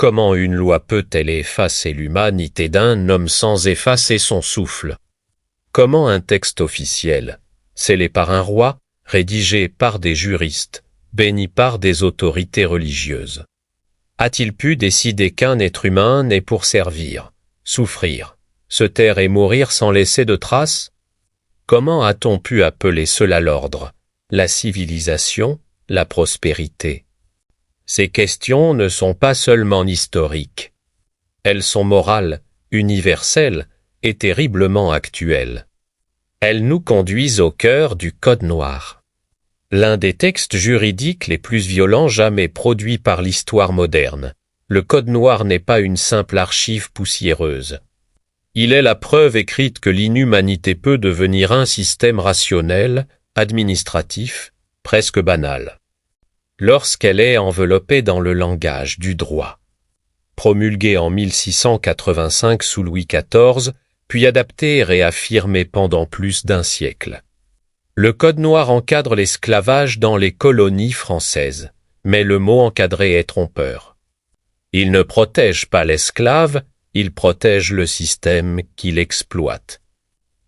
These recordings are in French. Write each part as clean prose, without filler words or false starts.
Comment une loi peut-elle effacer l'humanité d'un homme sans effacer son souffle? Comment un texte officiel, scellé par un roi, rédigé par des juristes, béni par des autorités religieuses, a-t-il pu décider qu'un être humain n'est pour servir, souffrir, se taire et mourir sans laisser de traces? Comment a-t-on pu appeler cela l'ordre, la civilisation, la prospérité? Ces questions ne sont pas seulement historiques. Elles sont morales, universelles et terriblement actuelles. Elles nous conduisent au cœur du Code noir. L'un des textes juridiques les plus violents jamais produits par l'histoire moderne. Le Code noir n'est pas une simple archive poussiéreuse. Il est la preuve écrite que l'inhumanité peut devenir un système rationnel, administratif, presque banal, lorsqu'elle est enveloppée dans le langage du droit. Promulguée en 1685 sous Louis XIV, puis adaptée et réaffirmée pendant plus d'un siècle. Le Code noir encadre l'esclavage dans les colonies françaises, mais le mot encadré est trompeur. Il ne protège pas l'esclave, il protège le système qui l'exploite.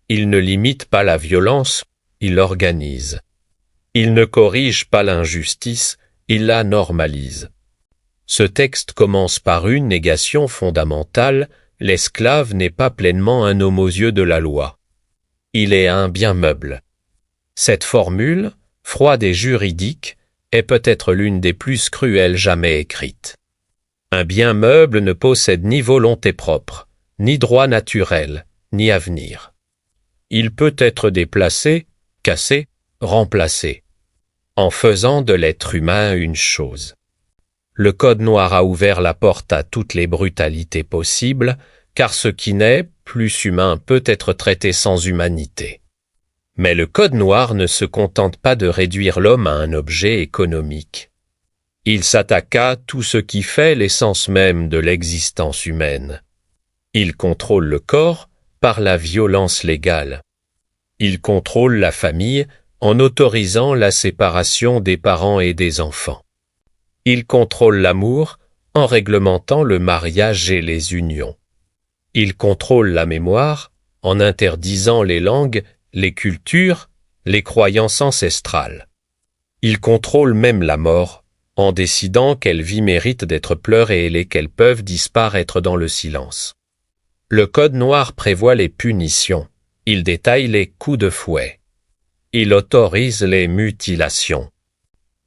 Il ne limite pas la violence, il l'organise. Il ne corrige pas l'injustice, il la normalise. Ce texte commence par une négation fondamentale: l'esclave n'est pas pleinement un homme aux yeux de la loi. Il est un bien meuble. Cette formule, froide et juridique, est peut-être l'une des plus cruelles jamais écrites. Un bien meuble ne possède ni volonté propre, ni droit naturel, ni avenir. Il peut être déplacé, cassé, remplacé, en faisant de l'être humain une chose. Le Code noir a ouvert la porte à toutes les brutalités possibles, car ce qui n'est plus humain peut être traité sans humanité. Mais le Code noir ne se contente pas de réduire l'homme à un objet économique. Il s'attaqua à tout ce qui fait l'essence même de l'existence humaine. Il contrôle le corps par la violence légale. Il contrôle la famille en autorisant la séparation des parents et des enfants. Il contrôle l'amour en réglementant le mariage et les unions. Il contrôle la mémoire en interdisant les langues, les cultures, les croyances ancestrales. Il contrôle même la mort en décidant quelles vies méritent d'être pleurées et lesquelles peuvent disparaître dans le silence. Le Code noir prévoit les punitions. Il détaille les coups de fouet. Il autorise les mutilations.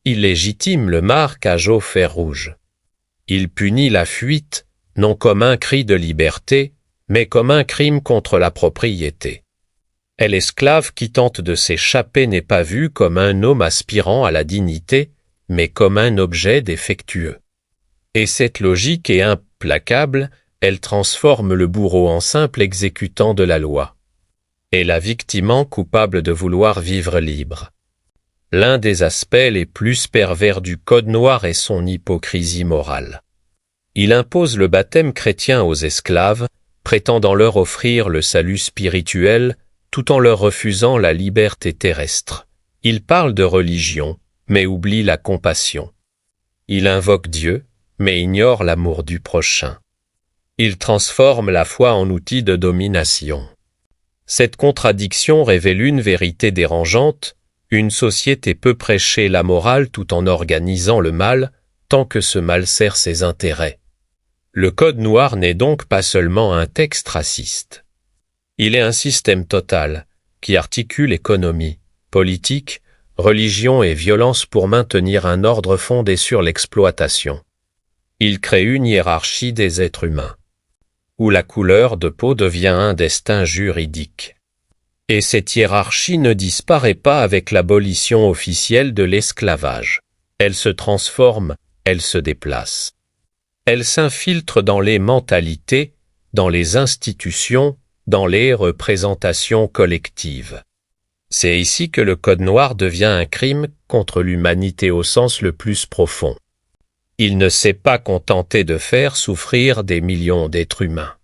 Il légitime le marquage au fer rouge. Il punit la fuite, non comme un cri de liberté, mais comme un crime contre la propriété. Et l'esclave qui tente de s'échapper n'est pas vu comme un homme aspirant à la dignité, mais comme un objet défectueux. Et cette logique est implacable, elle transforme le bourreau en simple exécutant de la loi, et la victime en coupable de vouloir vivre libre. L'un des aspects les plus pervers du Code noir est son hypocrisie morale. Il impose le baptême chrétien aux esclaves, prétendant leur offrir le salut spirituel, tout en leur refusant la liberté terrestre. Il parle de religion, mais oublie la compassion. Il invoque Dieu, mais ignore l'amour du prochain. Il transforme la foi en outil de domination. Cette contradiction révèle une vérité dérangeante: une société peut prêcher la morale tout en organisant le mal, tant que ce mal sert ses intérêts. Le Code noir n'est donc pas seulement un texte raciste. Il est un système total qui articule économie, politique, religion et violence pour maintenir un ordre fondé sur l'exploitation. Il crée une hiérarchie des êtres humains, où la couleur de peau devient un destin juridique. Et cette hiérarchie ne disparaît pas avec l'abolition officielle de l'esclavage. Elle se transforme, elle se déplace. Elle s'infiltre dans les mentalités, dans les institutions, dans les représentations collectives. C'est ici que le Code noir devient un crime contre l'humanité au sens le plus profond. Il ne s'est pas contenté de faire souffrir des millions d'êtres humains.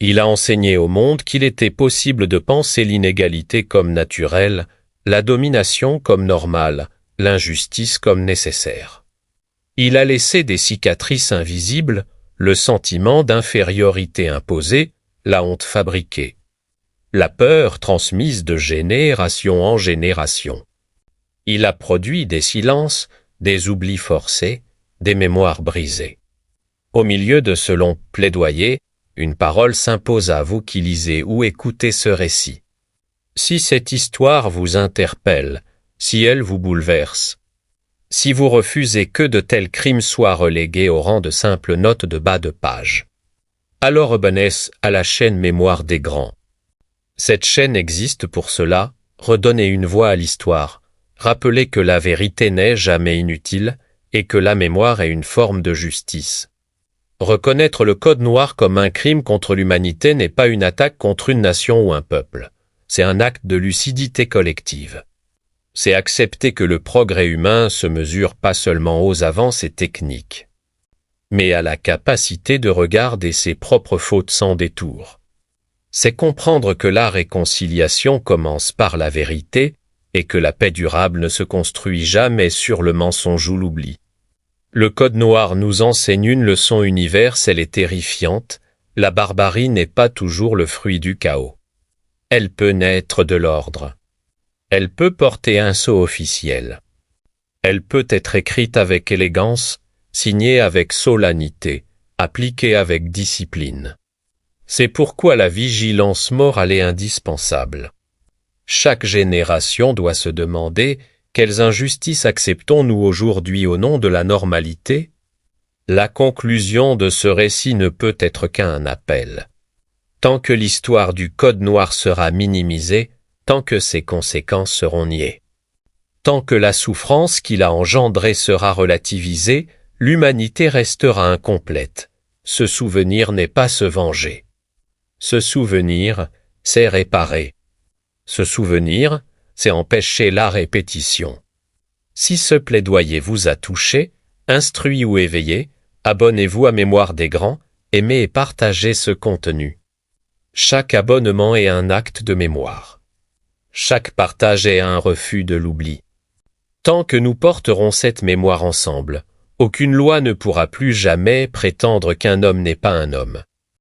Il a enseigné au monde qu'il était possible de penser l'inégalité comme naturelle, la domination comme normale, l'injustice comme nécessaire. Il a laissé des cicatrices invisibles le sentiment d'infériorité imposé, la honte fabriquée, la peur transmise de génération en génération. Il a produit des silences, des oublis forcés, des mémoires brisées. Au milieu de ce long plaidoyer, une parole s'impose à vous qui lisez ou écoutez ce récit. Si cette histoire vous interpelle, si elle vous bouleverse, si vous refusez que de tels crimes soient relégués au rang de simples notes de bas de page, alors abonnez à la chaîne Mémoire des Grands. Cette chaîne existe pour cela, redonner une voix à l'histoire, rappeler que la vérité n'est jamais inutile et que la mémoire est une forme de justice. Reconnaître le Code noir comme un crime contre l'humanité n'est pas une attaque contre une nation ou un peuple. C'est un acte de lucidité collective. C'est accepter que le progrès humain se mesure pas seulement aux avances techniques, mais à la capacité de regarder ses propres fautes sans détour. C'est comprendre que la réconciliation commence par la vérité et que la paix durable ne se construit jamais sur le mensonge ou l'oubli. Le Code noir nous enseigne une leçon universelle et terrifiante, la barbarie n'est pas toujours le fruit du chaos. Elle peut naître de l'ordre. Elle peut porter un sceau officiel. Elle peut être écrite avec élégance, signée avec solennité, appliquée avec discipline. C'est pourquoi la vigilance morale est indispensable. Chaque génération doit se demander quelles injustices acceptons-nous aujourd'hui au nom de la normalité? La conclusion de ce récit ne peut être qu'un appel. Tant que l'histoire du Code noir sera minimisée, tant que ses conséquences seront niées. Tant que la souffrance qu'il a engendrée sera relativisée, l'humanité restera incomplète. Se souvenir n'est pas se venger. Se souvenir, c'est réparer. Se souvenir, c'est empêcher la répétition. Si ce plaidoyer vous a touché, instruit ou éveillé, abonnez-vous à Mémoire des Grands, aimez et partagez ce contenu. Chaque abonnement est un acte de mémoire. Chaque partage est un refus de l'oubli. Tant que nous porterons cette mémoire ensemble, aucune loi ne pourra plus jamais prétendre qu'un homme n'est pas un homme.